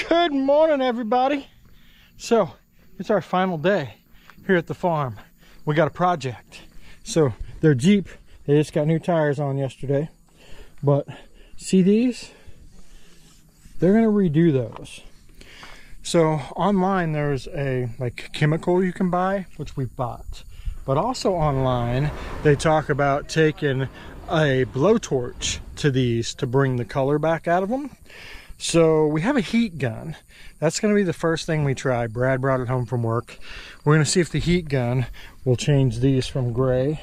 Good morning, everybody. So it's our final day here at the farm. We got a project. So their Jeep, they just got new tires on yesterday, but see these? They're gonna redo those. So online there's a chemical you can buy, which we bought, but also online they talk about taking a blowtorch to these to bring the color back out of them. So we have a heat gun. That's going to be the first thing we try. Brad brought it home from work. We're going to see if the heat gun will change these from gray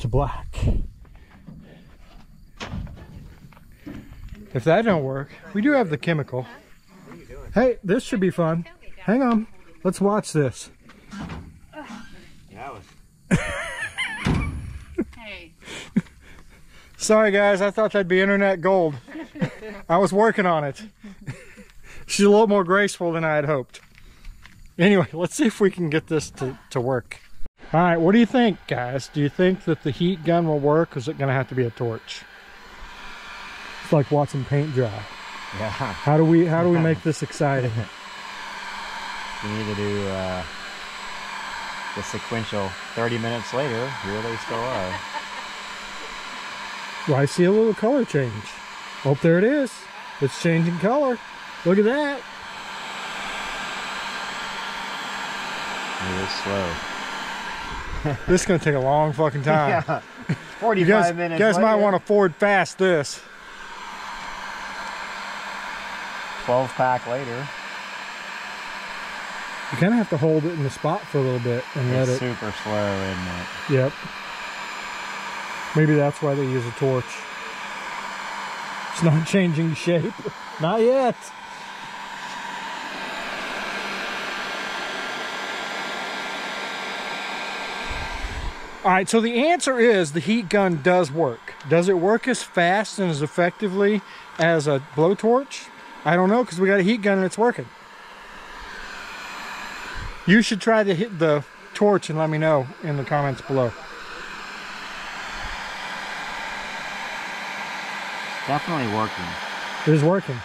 to black. If that don't work, we do have the chemical. Hey, this should be fun. Hang on. Let's watch this. Hey. Sorry guys, I thought that'd be internet gold. I was working on it. She's a little more graceful than I had hoped. Anyway, let's see if we can get this to work. All right, what do you think, guys? Do you think that the heat gun will work, or is it going to have to be a torch? It's like watching paint dry. Yeah. How do we make this exciting? You need to do the sequential 30 minutes later. Here they still are. Well, I see a little color change. Oh, there it is. It's changing color. Look at that. It is slow. This is going to take a long fucking time. Yeah. 45 minutes You guys might later. want to Ford fast this. 12-pack later. You kind of have to hold it in the spot for a little bit and let it. It's super slow, isn't it? Yep. Maybe that's why they use a torch. It's not changing shape. Not yet. All right, so the answer is the heat gun does work. Does it work as fast and as effectively as a blowtorch? I don't know, because we got a heat gun and it's working. You should try to hit the torch and let me know in the comments below. Definitely working. It is working.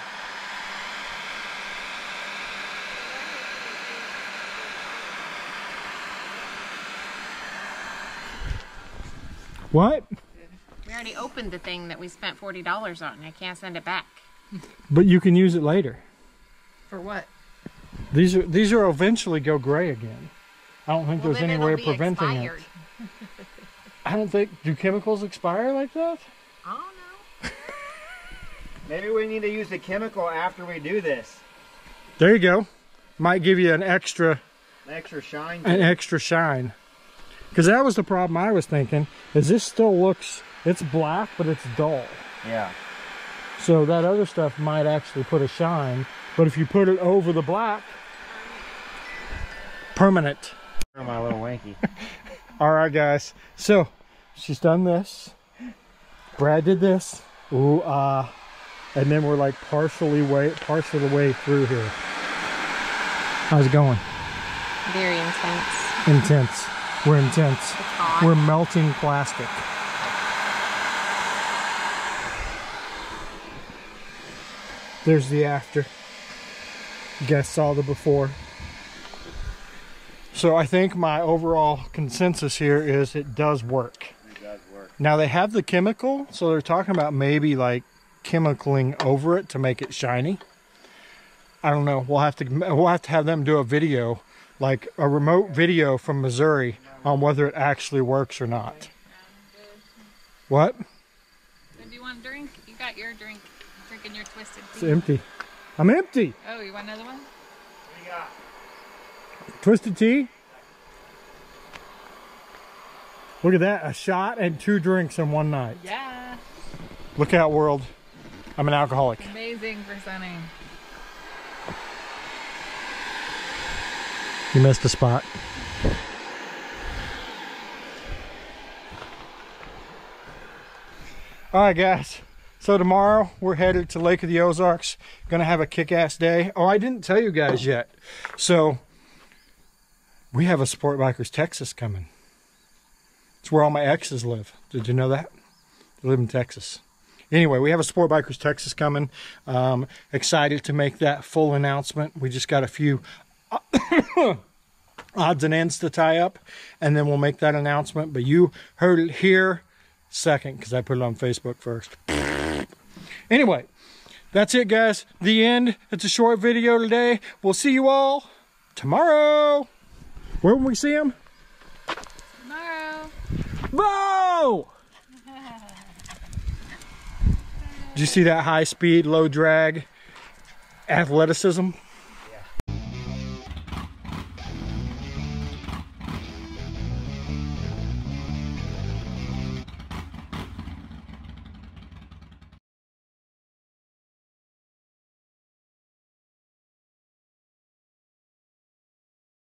What? We already opened the thing that we spent $40 on, and I can't send it back. But you can use it later. For what? These are eventually go gray again. I don't think there's any way of preventing expired. it. I don't think. Do chemicals expire like that? I don't know. Maybe we need to use the chemical after we do this. There you go. Might give you an extra shine. An extra shine. Because that was the problem I was thinking. Is this still looks? It's black, but it's dull. Yeah. So that other stuff might actually put a shine, but if you put it over the black, permanent. My little wanky. All right, guys. So she's done this. Brad did this. Ooh, and then we're like partial way through here. How's it going? Very intense. Intense. We're intense. It's hot. We're melting plastic. There's the after. You guys saw the before. So I think my overall consensus here is it does work. It does work. Now they have the chemical, so they're talking about maybe like chemicaling over it to make it shiny. I don't know. We'll have to have them do a video, like a remote video from Missouri, on whether it actually works or not. What? Do you want a drink? You got your drink. Drinking your twisted tea. It's empty. I'm empty. Oh, you want another one? Twisted tea. Look at that. A shot and 2 drinks in one night. Yeah. Look out, world. I'm an alcoholic. Amazing for Sonny. You missed a spot. All right, guys. So tomorrow we're headed to Lake of the Ozarks. Gonna have a kick-ass day. Oh, I didn't tell you guys yet. So we have a Sport Bikers Texas coming. It's where all my exes live. Did you know that? They live in Texas. anyway, we have a Sport Bikers Texas coming. Excited to make that full announcement. We just got a few odds and ends to tie up, and then we'll make that announcement. But you heard it here second because I put it on Facebook first. Anyway, that's it, guys. The end. It's a short video today. We'll see you all tomorrow. Where will we see them? Tomorrow. Whoa! Did you see that high speed, low drag athleticism?